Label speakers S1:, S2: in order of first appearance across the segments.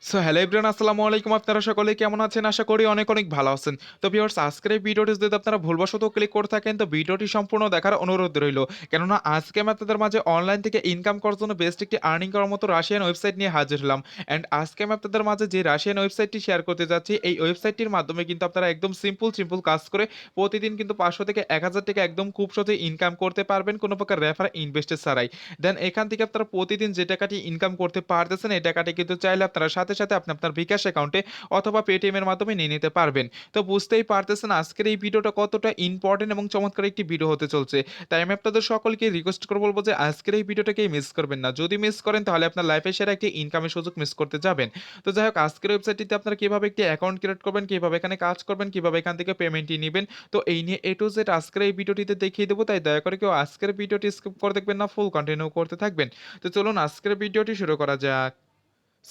S1: So hello everyone, আসসালামু আলাইকুম। আপনারা সকলে কেমন আছেন? আশা করি অনেক অনেক ভালো আছেন। তো ভিউয়ার্স, আজকের এই ভিডিওটি যদি আপনারা ভুলবশত ক্লিক করে থাকেন তো ভিডিওটি সম্পূর্ণ দেখার অনুরোধ রইল। কেননা আজকে আমি আপনাদের মাঝে অনলাইন থেকে ইনকাম করার জন্য বেস্ট একটি আর্নিং করার মতো রাশিয়ান ওয়েবসাইট নিয়ে হাজির হলাম। অ্যান্ড আজকে আমি আপনাদের মাঝে যে রাশিয়ান ওয়েবসাইটটি শেয়ার করতে যাচ্ছি, এই ওয়েবসাইটটির মাধ্যমে কিন্তু আপনারা একদম সিম্পল কাজ করে প্রতিদিন কিন্তু 500 থেকে 1000 টাকা একদম খুব সহজেই ইনকাম করতে পারবেন, কোনো প্রকার রেফার ইনভেস্টের ছাড়াই। দেন এখান থেকে আপনারা প্রতিদিন যে টাকাটি ইনকাম করতে পারতেছেন, এই টাকাটি কিন্তু চাইলে আপনারা সাথে সাথে আপনি আপনার বিকাশ অ্যাকাউন্টে অথবা পেটিএম এর মাধ্যমে নিয়ে নিতে পারবেন। তো বুঝতেই পারতেছেন আজকের এই ভিডিওটা কতটা ইম্পর্টেন্ট এবং চমৎকার একটি ভিডিও হতে চলছে। তাই আমি আপনাদের সকলকে রিকোয়েস্ট করে বলবো যে আজকের এই ভিডিওটাকে মিস করবেন না। যদি মিস করেন তাহলে আপনার লাইফে সেরা একটি ইনকামের সুযোগ মিস করতে যাবেন। তো যাই হোক, আজকের ওয়েবসাইটটিতে আপনারা কিভাবে একটি অ্যাকাউন্ট ক্রিয়েট করবেন, কিভাবে এখানে কাজ করবেন, কিভাবে এখান থেকে পেমেন্টটি নেবেন, তো এই নিয়ে এ টু জেড আজকের এই ভিডিওটিতে দেখিয়ে দেবো। তাই দয়া করে কেউ আজকের ভিডিওটি স্কিপ করে দেখবেন না, ফুল কন্টিনিউ করতে থাকবেন। তো চলুন আজকের ভিডিওটি শুরু করা যাক।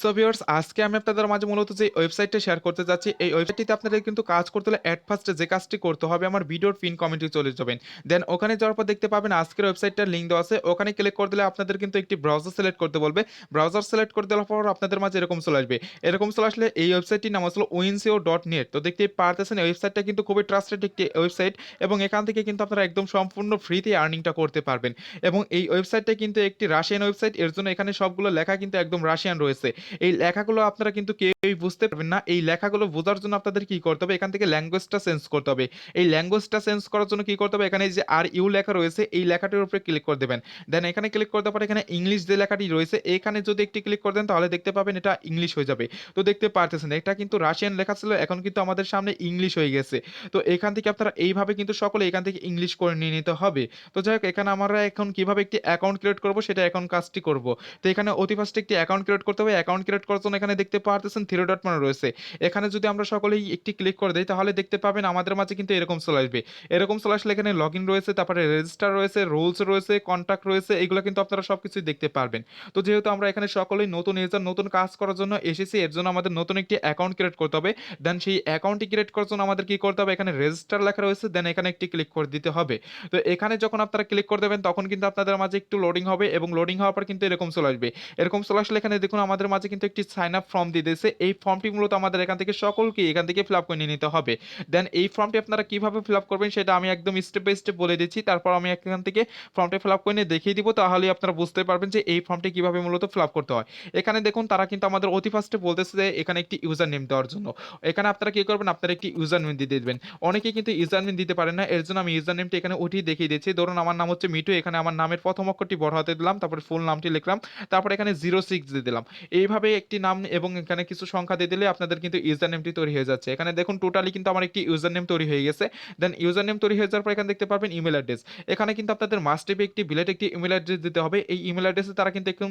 S1: সো ভিউয়ার্স, আজকে আমি আপনাদের মাঝে মূলত যে ওয়েবসাইটটা শেয়ার করতে যাচ্ছি, এই ওয়েবসাইটটিতে আপনাদের কিন্তু কাজ করতে হলে এট ফার্স্টে যে কাজটি করতে হবে, আমার ভিডিওর পিন কমেন্টে চলে যাবেন। দেন ওখানে যাওয়ার পর দেখতে পাবেন আজকের ওয়েবসাইটটার লিঙ্ক দেওয়া আছে। ওখানে ক্লিক করে দিলে আপনাদের কিন্তু একটি ব্রাউজার সিলেক্ট করতে বলবে। ব্রাউজার সিলেক্ট করে দেওয়ার পর আপনাদের মাঝে এরকম চলে আসবে। এরকম চলে আসলে এই ওয়েবসাইটটির নাম আসলে uinco.net। তো দেখতেই পারতেছেন এই ওয়েবসাইটটা কিন্তু খুবই ট্রাস্টেড একটি ওয়েবসাইট এবং এখান থেকে কিন্তু আপনারা একদম সম্পূর্ণ ফ্রিতে আর্নিংটা করতে পারবেন। এবং এই ওয়েবসাইটটা কিন্তু একটি রাশিয়ান ওয়েবসাইট, এর জন্য এখানে সবগুলো লেখা কিন্তু একদম রাশিয়ান রয়েছে। এই লেখাগুলো আপনারা কিন্তু কেউই বুঝতে পারবেন না। এই লেখাগুলো বোঝার জন্য আপনাদের কি করতে হবে, এখান থেকে ল্যাঙ্গুয়েজটা চেঞ্জ করতে হবে। এই ল্যাঙ্গুয়েজটা চেঞ্জ করার জন্য কি করতে হবে, এখানে এই যে আর ইউ লেখা রয়েছে এই লেখাটির উপরে ক্লিক করে দেবেন। দেন এখানে ক্লিক করতে পারে এখানে ইংলিশ যে লেখাটি রয়েছে এখানে যদি একটি ক্লিক করে দেন তাহলে দেখতে পাবেন এটা ইংলিশ হয়ে যাবে। তো দেখতে পারতেছেন এটা কিন্তু রাশিয়ান লেখা ছিল, এখন কিন্তু আমাদের সামনে ইংলিশ হয়ে গেছে। তো এখান থেকে আপনারা এইভাবে কিন্তু সকলে এখান থেকে ইংলিশ করে নিয়ে নিতে হবে। তো যাই হোক, এখানে আমরা এখন কিভাবে একটি অ্যাকাউন্ট ক্রিয়েট করব সেটা এখন কাজটি করব। তো এখানে অতি ফার্স্টে একটি অ্যাকাউন্ট ক্রিয়েট করতে হবে। অ্যাকাউন্ট ক্রিয়েট করার জন্য এখানে দেখতে পারতেছেন থ্রি ডট মানে রয়েছে। এখানে যদি আমরা সকলেই একটি ক্লিক করে দেই তাহলে দেখতে পাবেন আমাদের মাঝে কিন্তু এরকম চলে আসবে। এরকম চলে আসলে এখানে লগইন রয়েছে, তারপরে রেজিস্টার রয়েছে, রুলস রয়েছে, কন্টাক্ট রয়েছে, এগুলো কিন্তু আপনারা সবকিছুই দেখতে পারবেন। তো যেহেতু আমরা এখানে সকলেই নতুন ইউজার, নতুন কাজ করার জন্য এসেছি, এর জন্য আমাদের নতুন একটি অ্যাকাউন্ট ক্রিয়েট করতে হবে। দেন সেই অ্যাকাউন্টটি ক্রিয়েট করার জন্য আমাদের কি করতে হবে, এখানে রেজিস্টার লেখা রয়েছে, দেন এখানে একটি ক্লিক করে দিতে হবে। তো এখানে যখন আপনারা ক্লিক করে দেবেন তখন কিন্তু আপনাদের মাঝে একটু লোডিং হবে এবং লোডিং হওয়ার পর কিন্তু এরকম চলে আসবে। এরকম চলে আসলে এখানে দেখুন আমাদের মাঝে কিন্তু একটি সাইন আপ ফর্ম দিয়ে দিয়েছে। এই ফর্মটি মূলত আমাদের এখান থেকে সকলকে এখান থেকে ফিল আপ করে নিয়ে নিতে হবে। দেন এই ফর্মটি আপনারা কিভাবে ফিল আপ করবেন সেটা আমি একদম স্টেপ বাই স্টেপ বলে দিচ্ছি। তারপর আমি এখান থেকে ফর্মটি ফিল আপ করে নিয়ে দেখিয়ে দিব, তাহলেই আপনারা বুঝতে পারবেন যে এই ফর্মটি কিভাবে মূলত ফিল আপ করতে হয়। এখানে দেখুন তারা কিন্তু আমাদের অতি ফার্স্টে বলতেছে যে এখানে একটি ইউজার নেম দেওয়ার জন্য। এখানে আপনারা কি করবেন, আপনারা একটি ইউজার নেম দিয়ে দিবেন। অনেকেই কিন্তু ইউজার নেম দিতে পারেন না, এর জন্য আমি ইউজার নেমটি এখানে উঠিয়ে দেখিয়ে দিচ্ছি। ধরুন আমার নাম হচ্ছে মিঠু, এখানে আমার নামের প্রথম অক্ষরটি বড় হাতে দিলাম, তারপরে ফুল নামটি লিখলাম, তারপর এখানে 06 দিয়ে দিলাম। এইভাবে একটি নাম এবং এখানে কিছু সংখ্যা দিয়ে দিলে আপনাদের কিন্তু ইউজার নেমটি তৈরি হয়ে যাচ্ছে। এখানে দেখুন টোটালি কিন্তু আমার একটি ইউজার নেম তৈরি হয়ে গেছে। দেন ইউজার নেম তৈরি হয়ে যাওয়ার পর এখানে দেখতে পারবেন ইমেল অ্যাড্রেস। এখানে কিন্তু আপনাদের মাস্ট বি একটি বিলেট একটি ইমেল অ্যাড্রেস দিতে হবে। এই ইমেল অ্যাড্রেসে তারা কিন্তু একদম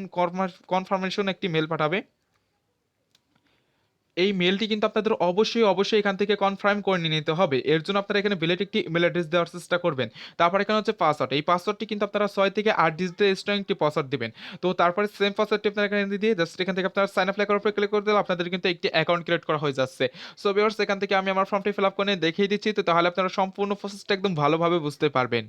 S1: কনফার্মেশন একটি মেল পাঠাবে। এই মেলটি কিন্তু আপনাদের অবশ্যই এখান থেকে কনফার্ম করে নিয়ে নিতে হবে। এর জন্য আপনারা এখানে বিলেট একটি ইমেল অ্যাড্রেস দেওয়ার চেষ্টা করবেন। তারপর এখানে হচ্ছে পাসওয়ার্ড। এই পাসওয়ার্ডটি কিন্তু আপনারা 6 থেকে 8 ডিজিটের স্ট্রং একটি পাসওয়ার্ড দিবেন। তো তারপরে সেম পাসওয়ার্ডটি আপনারা এখানে দিয়ে জাস্ট এখান থেকে আপনারা সাইন আপ লেখার উপরে ক্লিক করে দিলে আপনাদের কিন্তু একটি অ্যাকাউন্ট ক্রিয়েট করা হয়ে যাচ্ছে। সো ভিউয়ার্স, এখান থেকে আমি আমার ফর্মটি ফিল আপ করে নিয়ে দেখিয়ে দিচ্ছি, তো তাহলে আপনারা সম্পূর্ণ প্রসেসটা একদম ভালোভাবে বুঝতে পারবেন।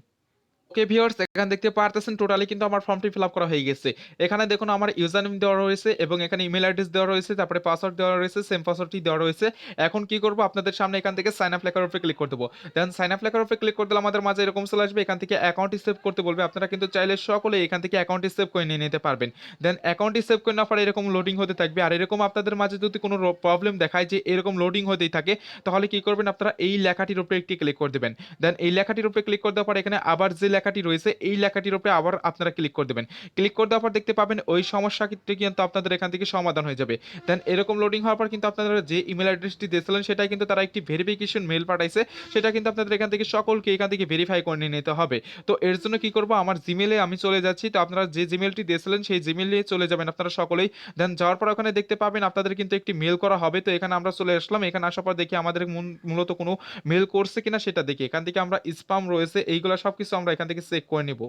S1: ওকে ভিউয়ার্স, এখানে দেখতে পারতেছেন টোটালি কিন্তু আমার ফর্মটি ফিল আপ করা হয়ে গেছে। এখানে দেখুন আমার ইউজার নেম দেওয়া রয়েছে এবং এখানে ইমেল অ্যাড্রেস দেওয়া রয়েছে, তারপরে পাসওয়ার্ড দেওয়া রয়েছে, সেম পাসওয়ার্ডটি দেওয়া রয়েছে। এখন কি করব, আপনাদের সামনে এখান থেকে সাইন আপ লেখার উপরে ক্লিক করে দেবো। দেন সাইন আপ লেখার উপরে ক্লিক করে দিলে আমাদের মাঝে এরকম চলে আসবে, এখান থেকে অ্যাকাউন্টটি সেভ করতে বলবে। আপনারা কিন্তু চাইলে সকলে এখান থেকে অ্যাকাউন্টটি সেভ করে নিয়ে নিতে পারবেন। দেন অ্যাকাউন্টটি সেভ করে নেওয়ার পরে এরকম লোডিং হতে থাকবে। আর এরকম আপনাদের মাঝে যদি কোনো প্রবলেম দেখায় যে এরকম লোডিং হতেই থাকে, তাহলে কি করবেন, আপনারা এই লেখাটির উপরে একটি ক্লিক করে দেবেন। দেন এই লেখাটির উপরে ক্লিক করে দেওয়ার পর এখানে আবার যে লেখাটি রয়েছে এই লেখাটির উপরে আবার আপনারা ক্লিক করে দেবেন। ক্লিক করে দেওয়ার পর দেখতে পাবেন ওই সমস্যাটি কিন্তু আপনাদের এখান থেকে সমাধান হয়ে যাবে। দেন এরকম লোডিং হওয়ার পর কিন্তু আপনারা যে ইমেল অ্যাড্রেসটি দিয়েছিলেন সেটাই কিন্তু তারা একটি ভেরিফিকেশন মেল পাঠাইছে, সেটা কিন্তু আপনাদের এখান থেকে সকলকে এখান থেকে ভেরিফাই করে নিয়ে নিতে হবে। তো এর জন্য কি করব, আমার জিমেলে আমি চলে যাচ্ছি। তো আপনারা যে জিমেলটি দিয়েছিলেন সেই জিমেলে চলে যাবেন আপনারা সকলেই। দেন যাওয়ার পর ওখানে দেখতে পাবেন আপনাদের কিন্তু একটি মেল করা হবে। তো এখানে আমরা চলে আসলাম, এখানে আসার পর দেখি আমাদের মূলত কোনো মেল করছে কিনা সেটা দেখি। এখান থেকে আমরা স্প্যাম রয়েছে এইগুলো সবকিছু আমরা এখান থেকে চেক করে নিব।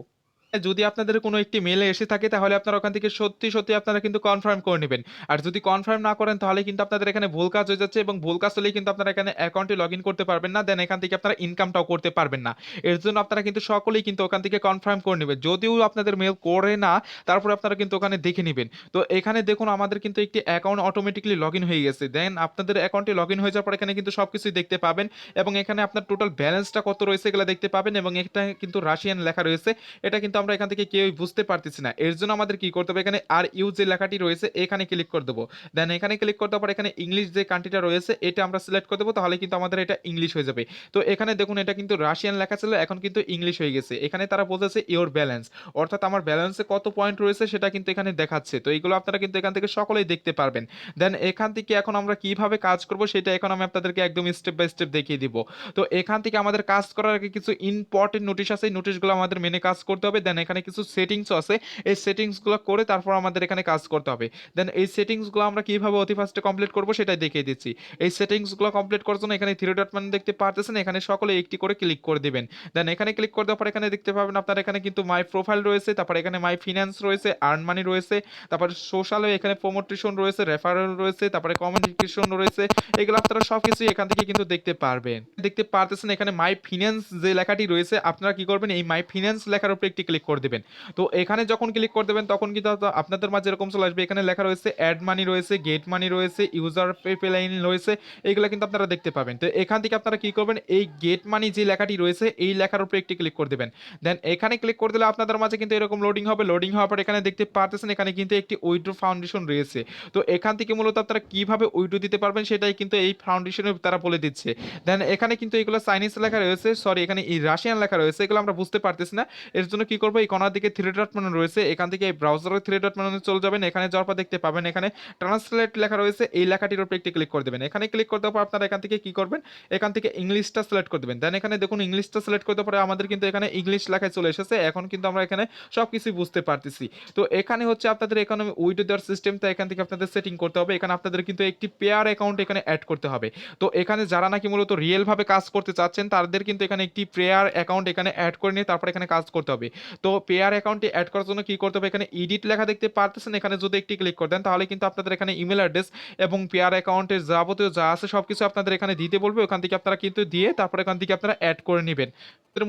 S1: যদি আপনাদের কোনো একটি মেইলে এসে থাকে তাহলে আপনারা ওখান থেকে সত্যি আপনারা কিন্তু কনফার্ম করে নিবেন। আর যদি কনফার্ম না করেন তাহলে কিন্তু আপনাদের এখানে ভুল কাজ হয়ে যাচ্ছে এবং ভুল কাজ হলেই কিন্তু আপনারা এখানে অ্যাকাউন্টে লগইন করতে পারবেন না। দেন এখান থেকে আপনারা ইনকামটাও করতে পারবেন না। এর জন্য আপনারা কিন্তু সকলেই কিন্তু ওখান থেকে কনফার্ম করে নিবেন। যদিও আপনাদের মেইল করে না, তারপরে আপনারা কিন্তু ওখানে দেখে নিবেন। তো এখানে দেখুন আমাদের কিন্তু একটি অ্যাকাউন্ট অটোমেটিক্যালি লগইন হয়ে গেছে। দেন আপনাদের অ্যাকাউন্টে লগইন হয়ে যাওয়ার পর এখানে কিন্তু সবকিছুই দেখতে পাবেন এবং এখানে আপনার টোটাল ব্যালেন্সটা কত রয়েছে এগুলা দেখতে পাবেন এবং এটা কিন্তু রাশিয়ান লেখা রয়েছে। এটা কিন্তু আমরা এখান থেকে কেউই বুঝতে পারতেছি না। এর জন্য আমাদের কি করতে হবে, এখানে আর ইউ যে লেখাটি রয়েছে এখানে ক্লিক করে দেব। দেন এখানে ক্লিক করে দেওয়ার পর এখানে ইংলিশ যে কান্ট্রিটা রয়েছে এটা আমরা সিলেক্ট করে দেব, তাহলে কিন্তু আমাদের এটা ইংলিশ হয়ে যাবে। তো এখানে দেখুন এটা কিন্তু রাশিয়ান লেখা ছিল, এখন কিন্তু ইংলিশ হয়ে গেছে। এখানে তারা বলতেছে ইওর ব্যালেন্স, অর্থাৎ আমার ব্যালেন্সে কত পয়েন্ট রয়েছে সেটা কিন্তু এখানে দেখাচ্ছে। তো এইগুলো আপনারা কিন্তু এখান থেকে সকলেই দেখতে পারবেন। দেন এখান থেকে এখন আমরা কিভাবে কাজ করব সেটা এখন আমি আপনাদেরকে একদম স্টেপ বাই স্টেপ দেখিয়ে দিব। তো এখান থেকে আমাদের কাজ করার আগে কিছু ইম্পর্টেন্ট নোটিশ আছে, এই নোটিশগুলো আমাদের মেনে কাজ করতে হবে। দেন এখানে কিছু সেটিংসও আছে, এই সেটিংসগুলো করে তারপর আমাদের এখানে কাজ করতে হবে। দেন এই সেটিংসগুলো আমরা কিভাবে অতি ফার্স্টে কমপ্লিট করব সেটাই দেখিয়ে দিচ্ছি। এই সেটিংসগুলো কমপ্লিট করার জন্য এখানে থ্রি ডট মানে দেখতে পারতেছেন, এখানে সকলে একটি করে ক্লিক করে দিবেন। দেন এখানে ক্লিক করে দেওয়ার পর এখানে দেখতে পাবেন আপনারা এখানে কিন্তু মাই প্রোফাইল রয়েছে, তারপর এখানে মাই ফিন্যান্স রয়েছে, আর্ন মানি রয়েছে, তারপরে সোশ্যাল এখানে প্রমোটেশন রয়েছে, রেফারেল রয়েছে, তারপরে কমিউনিকেশন রয়েছে। এগুলো আপনারা সবকিছু এখান থেকে কিন্তু দেখতে পারবেন। দেখতে পারতেছেন এখানে মাই ফিন্যান্স যে লেখাটি রয়েছে, আপনারা কি করবেন এই মাই ফিন্যান্স লেখার উপরে একটি ক্লিক করে দিবেন। তো এখানে যখন ক্লিক করে দেবেন তখন কিন্তু আপনাদের মাঝে এরকম চলে আসবে, এখানে লেখা রয়েছে অ্যাড মানি রয়েছে, গেট মানি রয়েছে, ইউজার পে লাইন রয়েছে, এগুলো কিন্তু আপনারা দেখতে পাবেন। তো এখান থেকে আপনারা কি করবেন এই গেট মানি যে লেখাটি রয়েছে এই লেখার উপরে একটি ক্লিক করে দিবেন। দেন এখানে ক্লিক করে দিলে আপনাদের মাঝে কিন্তু এরকম লোডিং হবে। লোডিং হওয়ার পর এখানে দেখতে পারতেছেন এখানে কিন্তু একটি উইথড্র ফাউন্ডেশন রয়েছে। তো এখান থেকে মূলত আপনারা কিভাবে উইথড্র দিতে পারবেন সেটাই কিন্তু এই ফাউন্ডেশনের তারা বলে দিচ্ছে। দেন এখানে কিন্তু এগুলো চাইনিজ লেখা রয়েছে, সরি এখানে এই রাশিয়ান লেখা রয়েছে, এগুলো আমরা বুঝতে পারতেছি না। এর জন্য কি করবো এই কর্নার দিকে থ্রি ডট মানে রয়েছে, এখান থেকে এই ব্রাউজারের থ্রি ডট মানে চলে যাবেন। এখানে যাওয়ার পর দেখতে পাবেন এখানে ট্রান্সলেট লেখা রয়েছে, এই লেখাটির উপরে একটি ক্লিক করে দেবেন। এখানে ক্লিক করে দেওয়ার পর আপনারা এখান থেকে কি করবেন, এখান থেকে ইংলিশটা সিলেক্ট করে দেবেন। দেন এখানে দেখুন ইংলিশটা সিলেক্ট করতে পরে আমাদের কিন্তু এখানে ইংলিশ লেখায় চলে এসেছে, এখন কিন্তু আমরা এখানে সবকিছু বুঝতে পারতেছি। তো এখানে হচ্ছে আপনাদের এখানে উইথড্র দেওয়ার সিস্টেমটা এখান থেকে আপনাদের সেটিং করতে হবে। এখানে আপনাদের কিন্তু একটি পেয়ার অ্যাকাউন্ট এখানে অ্যাড করতে হবে। তো এখানে যারা নাকি মূলত রিয়েল ভাবে কাজ করতে চাচ্ছেন তাদের কিন্তু এখানে একটি পেয়ার অ্যাকাউন্ট এখানে অ্যাড করে নিয়ে তারপর এখানে কাজ করতে হবে। তো পেয়ার অ্যাকাউন্টে অ্যাড করার জন্য কি করতে হবে, এখানে এডিট লেখা দেখতে পারতেছেন, এখানে যদি একটি ক্লিক করে দেন তাহলে কিন্তু আপনাদের এখানে ইমেল অ্যাড্রেস এবং পেয়ার অ্যাকাউন্টের যাবতীয় যা আছে সবকিছু আপনাদের এখানে দিতে বলবে, ওখান থেকে আপনারা কিন্তু দিয়ে তারপর এখান থেকে আপনারা অ্যাড করে নেবেন।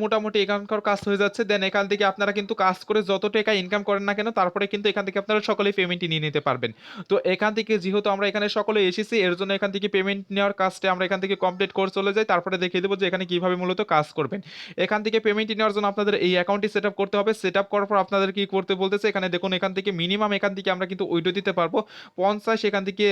S1: মোটামুটি এখানকার কাজ হয়ে যাচ্ছে। দেন এখান থেকে আপনারা কিন্তু কাজ করে যত টাকা ইনকাম করেন না কেন তারপরে কিন্তু এখান থেকে আপনারা সকলেই পেমেন্টটি নিয়ে নিতে পারবেন। তো এখান থেকে যেহেতু আমরা এখানে সকলে এসেছি এর জন্য এখান থেকে পেমেন্ট নেওয়ার কাজটা আমরা এখান থেকে কমপ্লিট করে চলে যাই, তারপরে দেখিয়ে দেবো যে এখানে কিভাবে মূলত কাজ করবেন। এখান থেকে পেমেন্টটি নেওয়ার জন্য আপনাদের এই অ্যাকাউন্টটি সেট আপ করতে হবে। সেট আপ করার পর আপনাদের কি করতে বলতেছে, এখানে দেখুন এখান থেকে মিনিমাম এখান থেকে আমরা কিন্তু উইথড্র দিতে পারবো 50, এখান থেকে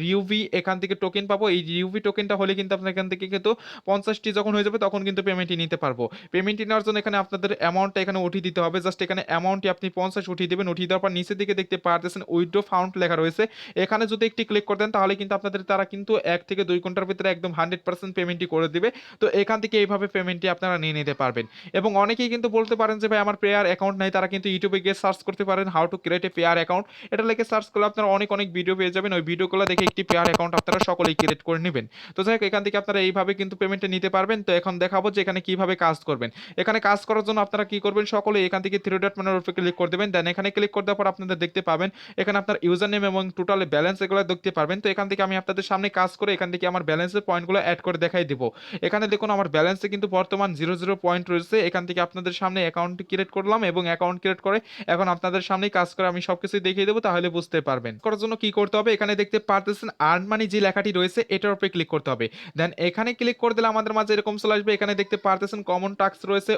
S1: রিউভি এখান থেকে টোকেন পাবো। এই রিউভি টোকেনটা হলে কিন্তু আপনার এখান থেকে কিন্তু 50টি যখন হয়ে যাবে তখন কিন্তু পেমেন্টটি নিতে পারবো। পেমেন্টটি নেওয়ার জন্য এখানে আপনাদের অ্যামাউন্টটা এখানে উঠিয়ে দিতে হবে। জাস্ট এখানে অ্যামাউন্টটি আপনি 50 উঠিয়ে দেবেন। উঠিয়ে দেওয়ার পর নিচের দিকে দেখতে পারতেছেন উইথড্র ফাউন্ড লেখা রয়েছে, এখানে যদি একটি ক্লিক করে দেন তাহলে কিন্তু আপনাদের তারা কিন্তু 1 থেকে 2 ঘন্টার ভিতরে একদম 100% পেমেন্টটি করে দিবে। তো এখান থেকে এইভাবে পেমেন্টটি আপনারা নিয়ে নিতে পারবেন। এবং অনেকেই কিন্তু বলতে পারেন যে ভাই আমার পেয়ার অ্যাকাউন্ট নাই, তারা কিন্তু ইউটিউবে গিয়ে সার্চ করতে পারেন how to create a pair account, এটা লিখে সার্চ করলে আপনারা অনেক ভিডিও পেয়ে যাবেন। ওই ভিডিওগুলো দেখে একটি পেয়ার অ্যাকাউন্ট আপনারা সকলেই ক্রিয়েট করে নেবেন। তো যাই হোক এখান থেকে আপনারা এইভাবে কিন্তু পেমেন্টটা নিতে পারবেন। তো এখন দেখাবো যে এখানে কিভাবে কাজ করবেন। এখানে কাজ করার জন্য আপনারা কি করবেন, সকলে এখান থেকে থ্রি ডট মানের উপরে ক্লিক করে দেবেন। দেন এখানে ক্লিক করে দেওয়ার পর আপনাদের দেখতে পাবেন এখানে আপনার ইউজার নেম এবং টোটাল ব্যালেন্স এগুলো দেখতে পারবেন। তো এখান থেকে আমি আপনাদের সামনে কাজ করে এখান থেকে আমার ব্যালেন্সের পয়েন্টগুলো অ্যাড করে দেখাই দিব। এখানে দেখুন আমার ব্যালেন্সে কিন্তু বর্তমান 00 পয়েন্ট রয়েছে। এখান থেকে আপনাদের সামনে অ্যাকাউন্ট ক্রিয়েট করলাম এবং অ্যাকাউন্ট ক্রিয়েট করে এখন আপনাদের সামনেই কাজ করে আমি সবকিছু দেখিয়ে দেবো, তাহলে বুঝতে পারবেন। করার জন্য কি করতে হবে, এখানে দেখতে পারতেছেন আর্ন মানি যে লেখাটি রয়েছে এটার উপরে ক্লিক করতে হবে। দেন এখানে ক্লিক করে দিলে আমাদের মাঝে এরকম চলে আসবে, এখানে দেখতে পারতেছেন কমন টাস্ক রয়েছে,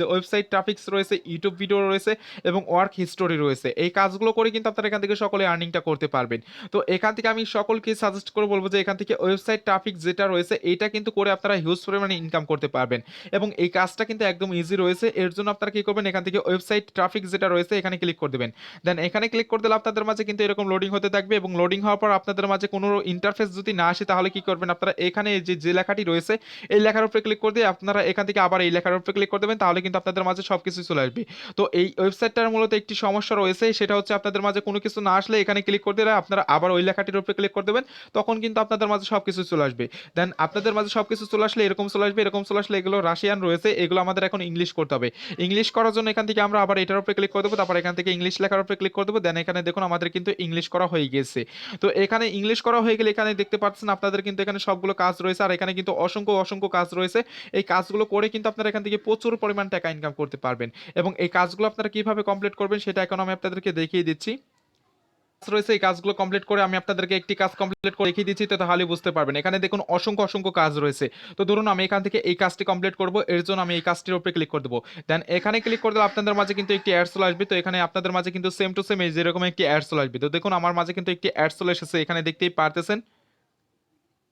S1: ওয়েবসাইট ট্রাফিক্স রয়েছে, ইউটিউব ভিডিও রয়েছে এবং ওয়ার্ক হিস্টোরি রয়েছে। এই কাজগুলো করে কিন্তু আপনারা এখান থেকে সকলে আর্নিংটা করতে পারবেন। তো এখান থেকে আমি সকলকে সাজেস্ট করে বলবো যে এখান থেকে ওয়েবসাইট ট্রাফিক যেটা রয়েছে এটা কিন্তু করে আপনারা হিউজ পরিমাণে ইনকাম করতে পারবেন এবং এই কাজটা কিন্তু একদম ইজি রয়েছে। এর জন্য আপনারা কি করবেন, এখান থেকে ওয়েবসাইট ট্রাফিক যেটা রয়েছে এখানে ক্লিক করে দেবেন। দেন এখানে ক্লিক করে দিলে আপনাদের মাঝে কিন্তু এরকম লোডিং হতে থাকবে এবং লোডিং হওয়ার পর আপনাদের মাঝে কোনো ইন্টারফেস যদি না আসে তাহলে কি করবেন, আপনারা এখানে যে লেখাটি রয়েছে এই লেখার উপরে ক্লিক করে দিয়ে আপনারা এখান থেকে আবার এই লেখার উপরে ক্লিক করে দেবেন, তাহলে কিন্তু আপনাদের মাঝে সবকিছু চলে আসবে। তো এই ওয়েবসাইটটার মূলত একটি সমস্যা রয়েছে, সেটা হচ্ছে আপনাদের মাঝে কোনো কিছু না আসলে এখানে ক্লিক করে দিলে আপনারা আবার ওই লেখাটির উপরে ক্লিক করে দেবেন, তখন কিন্তু আপনাদের মাঝে সবকিছু চলে আসবে। দেন আপনাদের মাঝে সবকিছু চলে আসলে এরকম চলে আসবে, এরকম চলে আসলে এগুলো রাশিয়ান রয়েছে, এগুলো আমাদের এখন ইংলিশ করতে হবে। ইংলিশ করার জন্য এখান থেকে আমরা আবার এটার উপরে ক্লিক করে দেবো, তারপর এখান থেকে ইংলিশ লেখার উপরে ক্লিক করে দেবো। দেন এখানে দেখুন আমাদের কিন্তু ইংলিশ করা হয়ে গেছে। তো এখানে ইংলিশ করা হয়ে গেলে এখানে দেখতে পাচ্ছেন আপনাদের কিন্তু এখানে সবগুলো কাজ রয়েছে, আর এখানে কিন্তু অসংখ্য অসংখ্য কাজ রয়েছে। এই কাজগুলো করে কিন্তু আপনারা এখান থেকে প্রচুর পরিমাণ টাকা ইনকাম করতে পারবেন। এবং এই কাজগুলো আপনারা কিভাবে কমপ্লিট করবেন সেটা এখন আমি আপনাদেরকে দেখিয়ে দিচ্ছি। রয়েছে এই কাজগুলো কমপ্লিট করে আমি আপনাদেরকে একটি কাজ কমপ্লিট করে দেখিয়ে দিচ্ছি, তো তাহলে বুঝতে পারবেন। এখানে দেখুন অসংখ্য অসংখ্য কাজ রয়েছে। তো ধরুন আমি এখান থেকে এই কাজটি কমপ্লিট করব, এর জন্য আমি এই কাজটির উপরে ক্লিক করে দেবো। দেন এখানে ক্লিক করে দিলে আপনাদের মাঝে কিন্তু একটি অ্যাড চলে আসবে। তো এখানে আপনাদের মাঝে কিন্তু সেম টু সেম এই যেরকম একটি অ্যাড চলে আসবে। তো দেখুন আমার মাঝে কিন্তু একটি অ্যাড চলে এসেছে, এখানে দেখতেই পারতেছেন।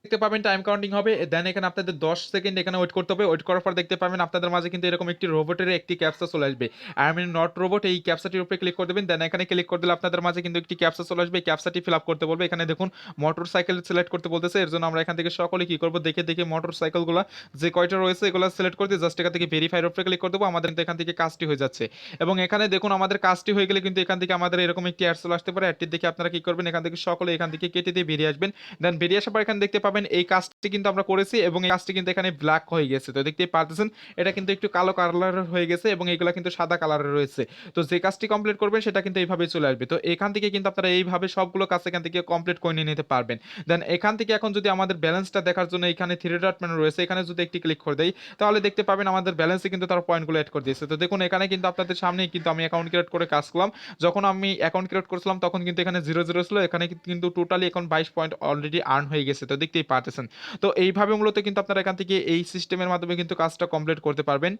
S1: দেখতে পাবেন টাইম কাউন্টিং হবে। দেন এখানে আপনাদের 10 সেকেন্ড এখানে ওয়েট করতে হবে। ওয়েট করার পর দেখতে পাবেন আপনাদের মাঝে কিন্তু এরকম একটি রোবটের একটি ক্যাপচা চলে আসবে। আই এম নট রোবট, এই ক্যাপচাটির উপরে ক্লিক করে দেবেন। দেন এখানে ক্লিক করে দিলে আপনাদের মাঝে কিন্তু একটি ক্যাপচা চলে আসবে। এই ক্যাপচাটি ফিল আপ করতে বলবে। এখানে দেখুন মোটরসাইকেল সিলেক্ট করতে বলতেছে। এর জন্য আমরা এখান থেকে সকলে কি করব, দেখে দেখে মোটরসাইকেলগুলো যে কয়টা রয়েছে এগুলো সিলেক্ট করে দিয়ে জাস্ট এখান থেকে ভেরিফাইয়ের উপরে ক্লিক করে দেবো। আমাদের কিন্তু এখান থেকে কাজটি হয়ে যাচ্ছে। এবং এখানে দেখুন আমাদের কাজটি হয়ে গেলে কিন্তু এখান থেকে আমাদের এরকম একটি অ্যাড চলে আসতে পারে। অ্যাডটি দেখে আপনারা কি করবেন, এখান থেকে সকলে এখান থেকে কেটে দিয়ে বেরিয়ে আসবেন। দেন বেরিয়ে আসার পর এখানে দেখতে পাবেন এই কাজটি কিন্তু আমরা করেছি এবং এই কাজটি কিন্তু এখানে ব্ল্যাক হয়ে গেছে। তো দেখতেই পারতেছেন এটা কিন্তু একটু কালো কালারের হয়ে গেছে এবং এগুলা কিন্তু সাদা কালারের রয়েছে। তো যে কাজটি কমপ্লিট করবেন সেটা কিন্তু এইভাবে চলে আসবে। তো এখান থেকে কিন্তু আপনারা এইভাবে সবগুলো কাজ এখান থেকে কমপ্লিট করে নিয়ে নিতে পারবেন। দেন এখান থেকে এখন যদি আমাদের ব্যালেন্সটা দেখার জন্য এখানে থ্রি ডট মেনু রয়েছে, এখানে যদি একটি ক্লিক করে দেই তাহলে দেখতে পাবেন আমাদের ব্যালেন্সে কিন্তু তারা পয়েন্টগুলো অ্যাড করে দিয়েছে। তো দেখুন এখানে কিন্তু আপনাদের সামনেই কিন্তু আমি অ্যাকাউন্ট ক্রিয়েট করে কাজ করলাম। যখন আমি অ্যাকাউন্ট ক্রিয়েট করছিলাম তখন কিন্তু এখানে 0 ছিল, এখানে কিন্তু টোটালি এখন 22 পয়েন্ট অলরেডি আর্ন হয়ে গেছে। তো দেখতেই পারতেছেন। তো এইভাবে মূলত কিন্তু আপনারা এখান থেকে এই সিস্টেমের মাধ্যমে কিন্তু কাজটা কমপ্লিট করতে পারবেন।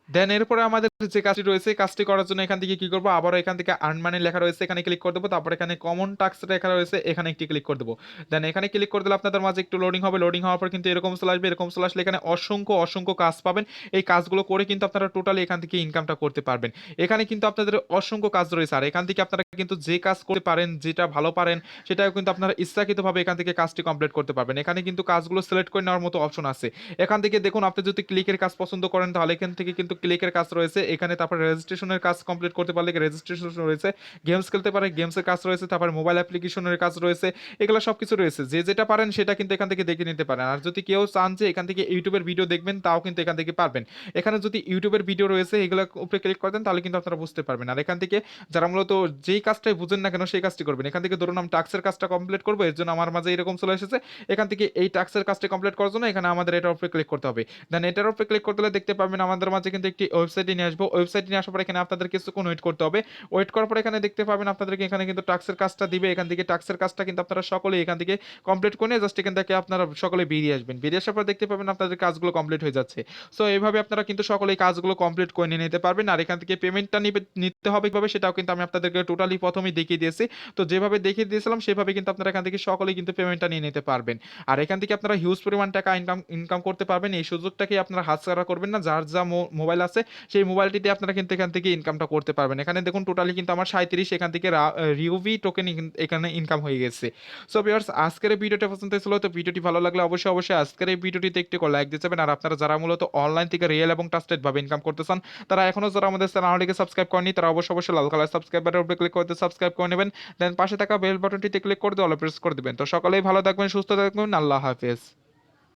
S1: দেন এরপরে আমাদের যে কাজটি রয়েছে কাজটি করার জন্য এখান থেকে কি করবো, আবারও এখান থেকে আর্ন মানি লেখা রয়েছে এখানে ক্লিক করে দেবো। তারপর এখানে কমন টাস্ক লেখা রয়েছে এখানে একটি ক্লিক করে দেবো। দেন এখানে ক্লিক করে দিলে আপনাদের মাঝে একটু লোডিং হবে। লোডিং হওয়ার পর কিন্তু এরকম চলে আসবে। এরকম চলে আসলে এখানে অসংখ্য অসংখ্য কাজ পাবেন। এই কাজগুলো করে কিন্তু আপনারা টোটালি এখান থেকে ইনকামটা করতে পারবেন। এখানে কিন্তু আপনাদের অসংখ্য কাজ রয়েছে, আর এখান থেকে আপনারা কিন্তু যে কাজ করতে পারেন, যেটা ভালো পারেন সেটাও কিন্তু আপনারা ইচ্ছাকৃতভাবে এখান থেকে কাজটি কমপ্লিট করতে পারবেন। এখানে কিন্তু কাজগুলো সিলেক্ট করে নেওয়ার মতো অপশন আছে। এখান থেকে দেখুন আপনি যদি ক্লিকের কাজ পছন্দ করেন তাহলে এখান থেকে কিন্তু ক্লিকের কাজ রয়েছে এখানে। তারপর রেজিস্ট্রেশনের কাজ কমপ্লিট করতে পারলে রেজিস্ট্রেশন রয়েছে। গেমস খেলতে পারে গেমসের কাজ রয়েছে। তারপর মোবাইল অ্যাপ্লিকেশনের কাজ রয়েছে। এগুলো সবকিছু রয়েছে। যে যেটা পারেন সেটা কিন্তু এখান থেকে দেখে নিতে পারেন। আর যদি কেউ চান যে এখান থেকে ইউটিউবের ভিডিও দেখবেন তাও কিন্তু এখান থেকে পারবেন। এখানে যদি ইউটিউবের ভিডিও রয়েছে এগুলো উপরে ক্লিক করে দেন তাহলে কিন্তু আপনারা বুঝতে পারবেন। আর এখান থেকে যারা মূলত যেই কাজটাই বুঝেন না কেন সেই কাজটি করবেন। এখান থেকে ধরুন আমি টাক্সের কাজটা কমপ্লিট করবো, এর জন্য আমার মাঝে এরকম চলে এসেছে। এখান থেকে এই টাক্সের কাজটা কমপ্লিট করার জন্য এখানে আমাদের এটার উপরে ক্লিক করতে হবে। দেন এটার উপরে ক্লিক করতে হলে দেখতে পাবেন আমাদের মাঝে কিন্তু একটি ওয়েবসাইটে নিয়ে আসবো। ওয়েবসাইটে নিয়ে আসার পর এখানে আপনাদের কিছুক্ষণ ওয়েট করতে হবে। ওয়েট করার পর এখানে দেখতে পাবেন আপনাদেরকে এখানে কিন্তু টাক্সের কাজটা দিবে। এখান থেকে টাক্সের কাজটা কিন্তু আপনারা সকলেই এখান থেকে কমপ্লিট করে জাস্ট এখান থেকে আপনারা সকলে বেরিয়ে আসবেন। বেরিয়ে আসার পর দেখতে পাবেন আপনাদের কাজগুলো কমপ্লিট হয়ে যাচ্ছে। সো এইভাবে আপনারা কিন্তু সকলেই কাজগুলো কমপ্লিট করে নিয়ে নিতে পারবেন। আর এখান থেকে পেমেন্টটা নিতে হবে কিভাবে সেটাও কিন্তু আমি আপনাদেরকে টোটালি প্রথমেই দেখিয়ে দিয়েছি। তো যেভাবে দেখিয়ে দিয়েছিলাম সেভাবে কিন্তু আপনারা এখান থেকে সকলেই কিন্তু পেমেন্টটা নিয়ে নিতে পারবেন। আর এখান থেকে আপনারা হিউজ পরিমাণ টাকা ইনকাম করতে পারবেন। এই সুযোগটাকে আপনারা হাতছাড়া করবেন না। যার যা মোবাইল আছে সেই মোবাইলটিতে আপনারা কিন্তু এখান থেকে ইনকামটা করতে পারবেন। এখানে দেখুন টোটালি কিন্তু আমার 37 এখান থেকে রিউভি টোকেন এখানে ইনকাম হয়ে গেছে। সো ভিউয়ার্স আজকের এই ভিডিওটা পছন্দ হয়েছিল, তো ভিডিওটি ভালো লাগলে অবশ্যই অবশ্যই আজকের এই ভিডিওটিতে একটি করে লাইক দিয়ে যাবেন। আর আপনারা যারা মূলত অনলাইন থেকে রিয়েল এবং ট্রাস্টেড ভাবে ইনকাম করতে চান তারা এখনো যারা আমাদের চ্যানেলটিকে সাবস্ক্রাইব করেনি তারা অবশ্যই অবশ্যই লাল কালার সাবস্ক্রাইব বাটনের উপরে ক্লিক করে সাবস্ক্রাইব করে নেবেন। দেন পাশে থাকা বেল বাটনটিতে ক্লিক করে দিয়ে অল প্রেস করে দিবেন। তো সকলেই ভালো থাকবেন, সুস্থ থাকবেন, আল্লাহ হাফেজ।